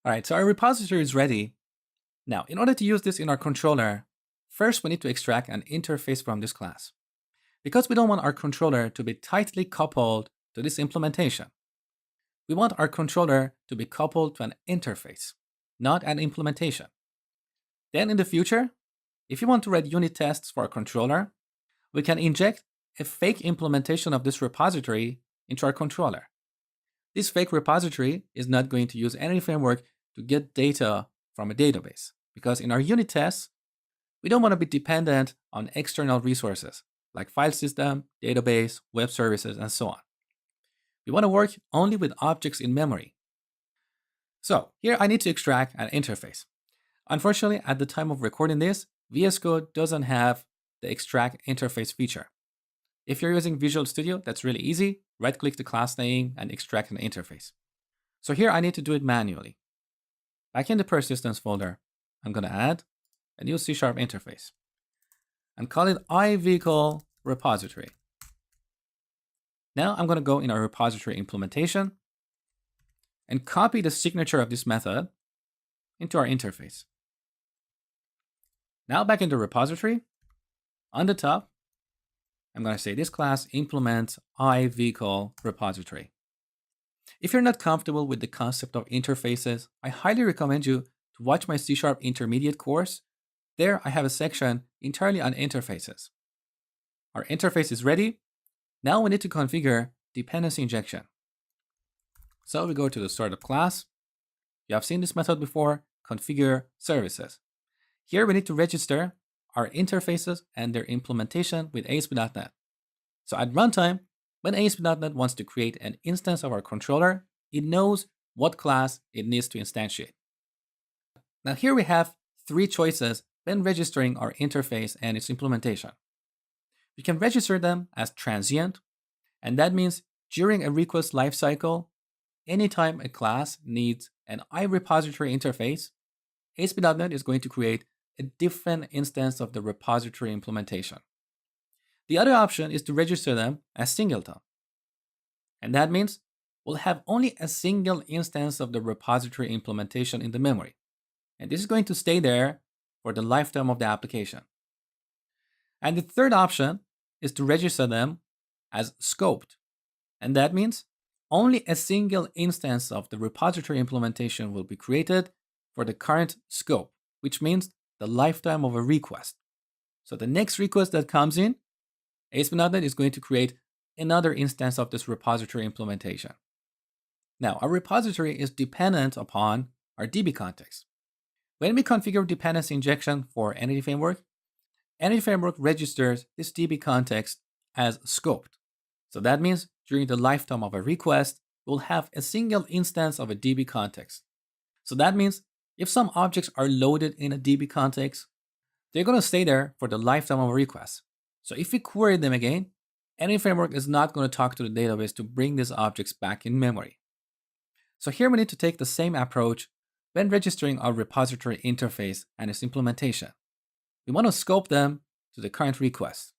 All right, so our repository is ready. Now, in order to use this in our controller, first we need to extract an interface from this class. Because we don't want our controller to be tightly coupled to this implementation, we want our controller to be coupled to an interface, not an implementation. Then in the future, if you want to write unit tests for our controller, we can inject a fake implementation of this repository into our controller. This fake repository is not going to use any framework to get data from a database, because in our unit tests, we don't want to be dependent on external resources like file system, database, web services, and so on. We want to work only with objects in memory. So here I need to extract an interface. Unfortunately, at the time of recording this, VS Code doesn't have the extract interface feature. If you're using Visual Studio, that's really easy. Right-click the class name and extract an interface. So here I need to do it manually. Back in the persistence folder, I'm going to add a new C# interface and call it iVehicle repository. Now I'm going to go in our repository implementation and copy the signature of this method into our interface. Now back in the repository, on the top, I'm going to say this class implements iVehicle repository. If you're not comfortable with the concept of interfaces, I highly recommend you to watch my C# intermediate course. There I have a section entirely on interfaces. Our interface is ready. Now we need to configure dependency injection. So we go to the startup class. You have seen this method before, configure services. Here we need to register our interfaces and their implementation with ASP.NET. So at runtime, when ASP.NET wants to create an instance of our controller, it knows what class it needs to instantiate. Now here we have three choices when registering our interface and its implementation. We can register them as transient, and that means during a request lifecycle, anytime a class needs an iRepository interface, ASP.NET is going to create a different instance of the repository implementation. The other option is to register them as singleton. And that means we'll have only a single instance of the repository implementation in the memory. And this is going to stay there for the lifetime of the application. And the third option is to register them as scoped. And that means only a single instance of the repository implementation will be created for the current scope, which means the lifetime of a request. So the next request that comes in, ASP.NET is going to create another instance of this repository implementation. Now, our repository is dependent upon our DB context. When we configure dependency injection for Entity Framework, Entity Framework registers this DB context as scoped. So that means during the lifetime of a request, we'll have a single instance of a DB context. So that means if some objects are loaded in a DB context, they're going to stay there for the lifetime of a request. So if we query them again, Entity Framework is not going to talk to the database to bring these objects back in memory. So here we need to take the same approach when registering our repository interface and its implementation. We want to scope them to the current request.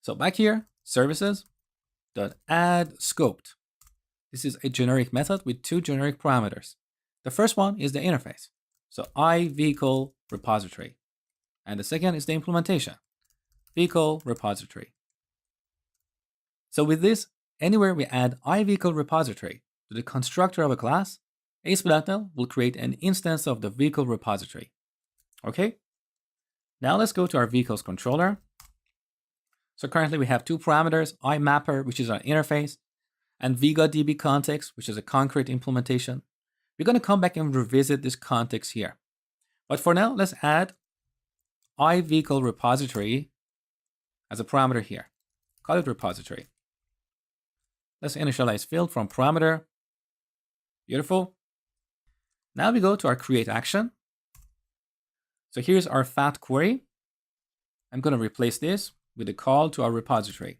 So back here, services.addScoped. This is a generic method with two generic parameters. The first one is the interface, so iVehicle repository. And the second is the implementation, vehicle repository. So with this, anywhere we add iVehicle repository to the constructor of a class, ASP.NET will create an instance of the vehicle repository. Okay? Now let's go to our vehicles controller. So currently we have two parameters, iMapper, which is our interface, and VegaDB context, which is a concrete implementation. We're going to come back and revisit this context here. But for now, let's add iVehicle repository as a parameter here. Call it repository. Let's initialize field from parameter. Beautiful. Now we go to our create action. So here's our fat query. I'm going to replace this with a call to our repository.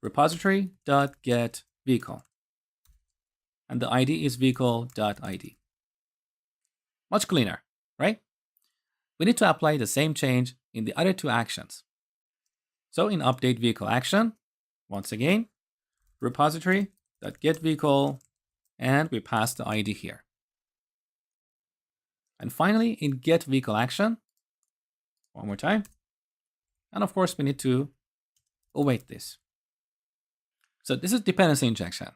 Repository.getVehicle. And the ID is vehicle.id. Much cleaner, right? We need to apply the same change in the other two actions. So in update vehicle action, once again, repository.getVehicle, and we pass the ID here. And finally, in get vehicle action, one more time. And of course, we need to await this. So this is dependency injection.